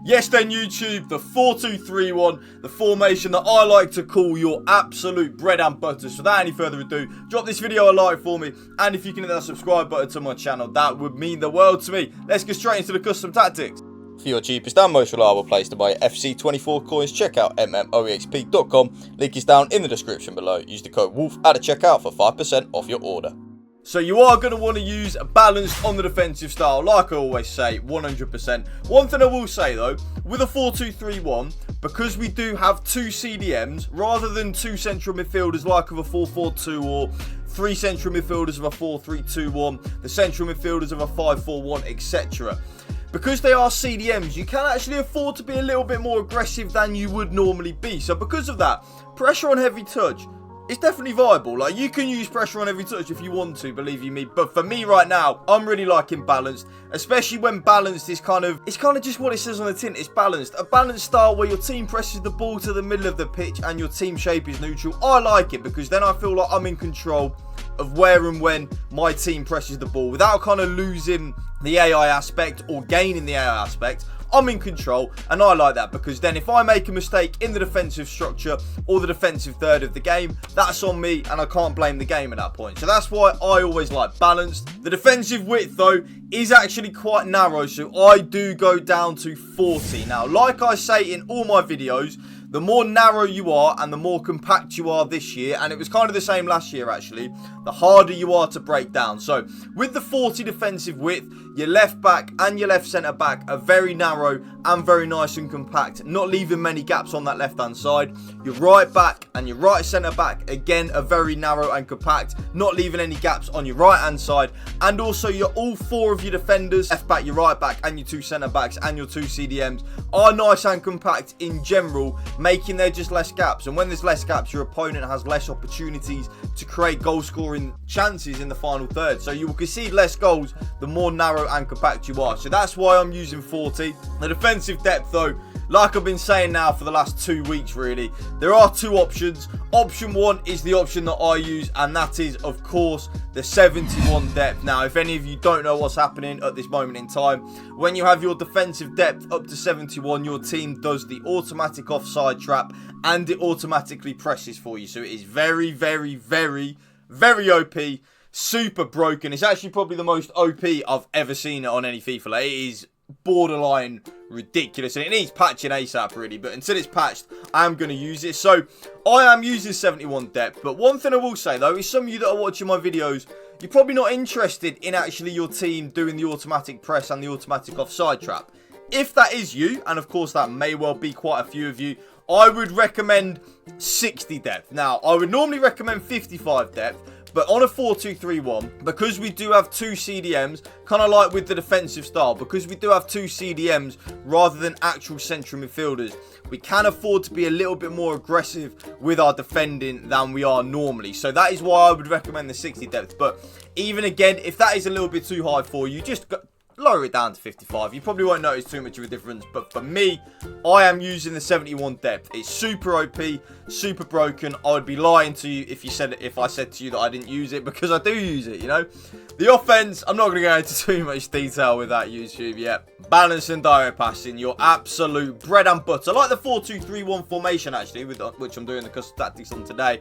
Yes then YouTube, the 4-2-3-1, the formation that I like to call your absolute bread and butter. So without any further ado, drop this video a like for me, and if you can hit that subscribe button to my channel, that would mean the world to me. Let's get straight into the custom tactics. For your cheapest and most reliable place to buy FC24 coins, check out mmoexp.com. Link is down in the description below. Use the code WOLF at the checkout for 5% off your order. So you are going to want to use a balance on the defensive style, like I always say, 100%. One thing I will say though, with a 4-2-3-1, because we do have two CDMs, rather than two central midfielders like of a 4-4-2 or three central midfielders of a 4-3-2-1, the central midfielders of a 5-4-1, etc. Because they are CDMs, you can actually afford to be a little bit more aggressive than you would normally be. So because of that, pressure on heavy touch, it's definitely viable. Like, you can use pressure on every touch if you want to, believe you me. But for me right now, I'm really liking balanced, especially when balanced is it's kind of just what it says on the tin. It's balanced. A balanced style where your team presses the ball to the middle of the pitch and your team shape is neutral. I like it because then I feel like I'm in control of where and when my team presses the ball without kind of losing the AI aspect or gaining the AI aspect. I'm in control, and I like that because then if I make a mistake in the defensive structure or the defensive third of the game, that's on me and I can't blame the game at that point. So that's why I always like balanced. The defensive width though is actually quite narrow, so I do go down to 40. Now, like I say in all my videos, the more narrow you are and the more compact you are this year, and it was kind of the same last year actually, the harder you are to break down. So with the 40 defensive width, your left back and your left centre back are very narrow and very nice and compact, not leaving many gaps on that left hand side. Your right back and your right centre back again are very narrow and compact, not leaving any gaps on your right hand side. And also your all four of your defenders, left back, your right back and your two centre backs and your two CDMs are nice and compact in general, making there just less gaps. And when there's less gaps, your opponent has less opportunities to create goal scoring chances in the final third. So you will concede less goals the more narrow and compact you are. So that's why I'm using 40. The defensive depth though, like I've been saying now for the last 2 weeks really, there are two options. Option one is the option that I use, and that is of course the 71 depth. Now if any of you don't know what's happening at this moment in time, when you have your defensive depth up to 71, your team does the automatic offside trap and it automatically presses for you. So it is very, very, very, very OP. Super broken. It's actually probably the most OP I've ever seen it on any FIFA. Like, it is borderline ridiculous and it needs patching ASAP really, but until it's patched I am going to use it. So I am using 71 depth, but one thing I will say though is some of you that are watching my videos, you're probably not interested in actually your team doing the automatic press and the automatic offside trap. If that is you, and of course that may well be quite a few of you, I would recommend 60 depth. Now I would normally recommend 55 depth, but on a 4-2-3-1, because we do have two CDMs, kind of like with the defensive style, because we do have two CDMs rather than actual central midfielders, we can afford to be a little bit more aggressive with our defending than we are normally. So that is why I would recommend the 60 depth. But even again, if that is a little bit too high for you, just lower it down to 55. You probably won't notice too much of a difference, but for me, I am using the 71 depth. It's super OP, super broken. I would be lying to you if I said to you that I didn't use it, because I do use it, you know. The offense, I'm not going to go into too much detail with that, YouTube, yet. Balance and direct passing, your absolute bread and butter. I like the 4-2-3-1 formation actually, which I'm doing the custom tactics on today.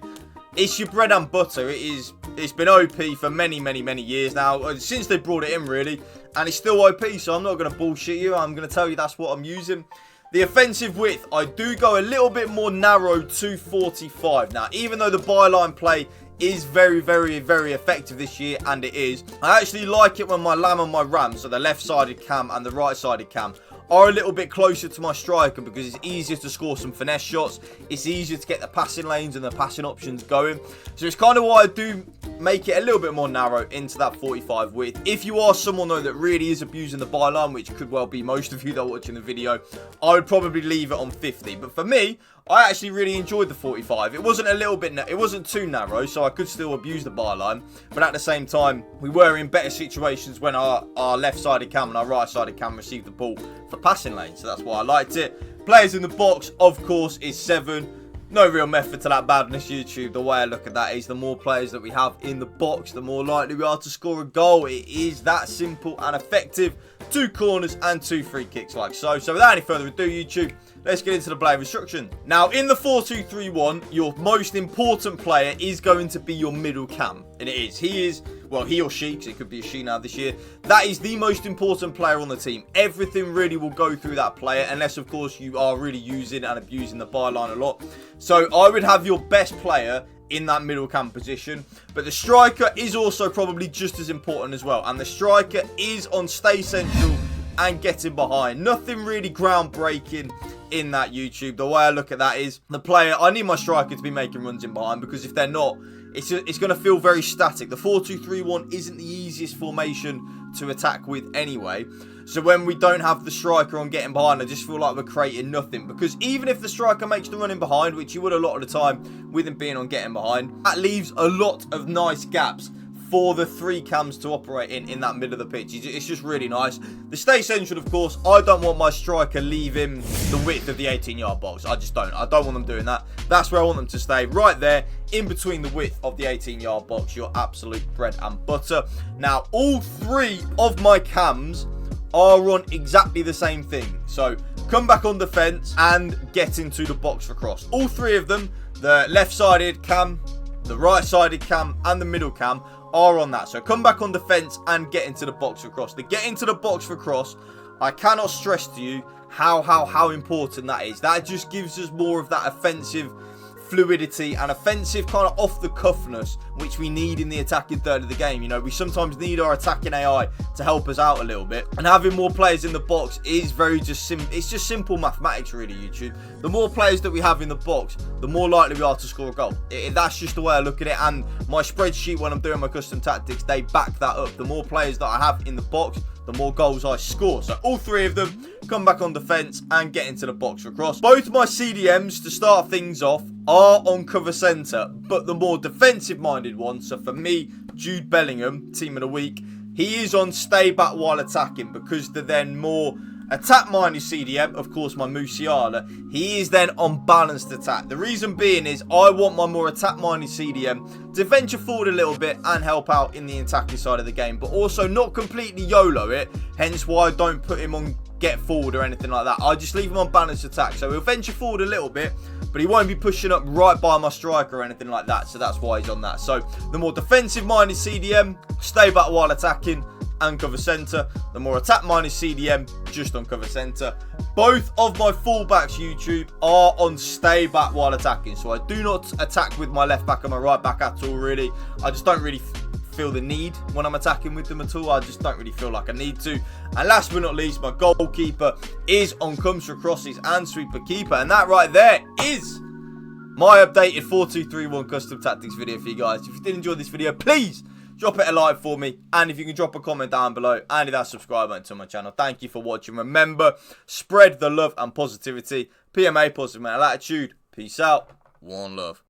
It's your bread and butter. It's been OP for many, many, many years now, since they brought it in really, and it's still OP, so I'm not going to bullshit you. I'm going to tell you that's what I'm using. The offensive width, I do go a little bit more narrow to 45. Now, even though the byline play is very, very, very effective this year, and it is, I actually like it when my lamb and my ram, so the left-sided cam and the right-sided cam, are a little bit closer to my striker, because it's easier to score some finesse shots. It's easier to get the passing lanes and the passing options going. So it's kind of why I do make it a little bit more narrow into that 45 width. If you are someone though that really is abusing the byline, which could well be most of you that are watching the video, I would probably leave it on 50. But for me, I actually really enjoyed the 45. It wasn't it wasn't too narrow, so I could still abuse the byline. But at the same time, we were in better situations when our left-sided cam and our right-sided cam received the ball for passing lanes. So that's why I liked it. Players in the box, of course, is 7. No real method to that badness, YouTube. The way I look at that is the more players that we have in the box, the more likely we are to score a goal. It is that simple and effective. 2 corners, and 2 free kicks like so. So without any further ado, YouTube, let's get into the play instruction. Now, in the 4-2-3-1, your most important player is going to be your middle cam. And it is. He is, well, he or she, because it could be a she now this year. That is the most important player on the team. Everything really will go through that player, unless, of course, you are really using and abusing the byline a lot. So I would have your best player in that middle cam position, but the striker is also probably just as important as well, and the striker is on stay central and getting behind. Nothing really groundbreaking in that, YouTube. The way I look at that is the player, I need my striker to be making runs in behind, because if they're not, it's going to feel very static. The 4-2-3-1 isn't the easiest formation to attack with anyway. So when we don't have the striker on getting behind, I just feel like we're creating nothing. Because even if the striker makes the running behind, which he would a lot of the time with him being on getting behind, that leaves a lot of nice gaps for the 3 cams to operate in that middle of the pitch. It's just really nice. The stay central, of course, I don't want my striker leaving the width of the 18-yard box. I just don't. I don't want them doing that. That's where I want them to stay, right there in between the width of the 18-yard box. Your absolute bread and butter. Now, all 3 of my cams are on exactly the same thing. So come back on defense and get into the box for cross. All 3 of them, the left-sided cam, the right-sided cam, and the middle cam, are on that. So come back on defense and get into the box for cross. The get into the box for cross, I cannot stress to you how important that is. That just gives us more of that offensive fluidity and offensive kind of off the cuffness, which we need in the attacking third of the game. You know, we sometimes need our attacking AI to help us out a little bit, and having more players in the box is very it's just simple mathematics, really, YouTube. The more players that we have in the box, the more likely we are to score a goal. That's just the way I look at it, and my spreadsheet when I'm doing my custom tactics, they back that up. The more players that I have in the box, the more goals I score. So all 3 of them come back on defense and get into the box for cross. Both my CDMs, to start things off, are on cover centre, but the more defensive minded one, so for me, Jude Bellingham, team of the week, he is on stay back while attacking, because they're then more attack minded CDM. Of course, my Musiala, he is then on balanced attack. The reason being is I want my more attack minded CDM to venture forward a little bit and help out in the attacking side of the game, but also not completely YOLO it, hence why I don't put him on get forward or anything like that. I just leave him on balanced attack, so he'll venture forward a little bit, but he won't be pushing up right by my striker or anything like that, so that's why he's on that. So the more defensive minded CDM, stay back while attacking and cover centre. The more attack minded CDM, just on cover centre. Both of my fullbacks, YouTube, are on stay back while attacking, so I do not attack with my left back and my right back at all, really. I just don't really feel the need when I'm attacking with them at all. I just don't really feel like I need to. And last but not least, my goalkeeper is on comes for crosses and sweeper keeper, and that right there is my updated 4-2-3-1 custom tactics video for you guys. If you did enjoy this video, please drop it a like for me, and if you can drop a comment down below and hit that subscribe button to my channel. Thank you for watching. Remember, spread the love and positivity. PMA, positive mental attitude. Peace out. One love.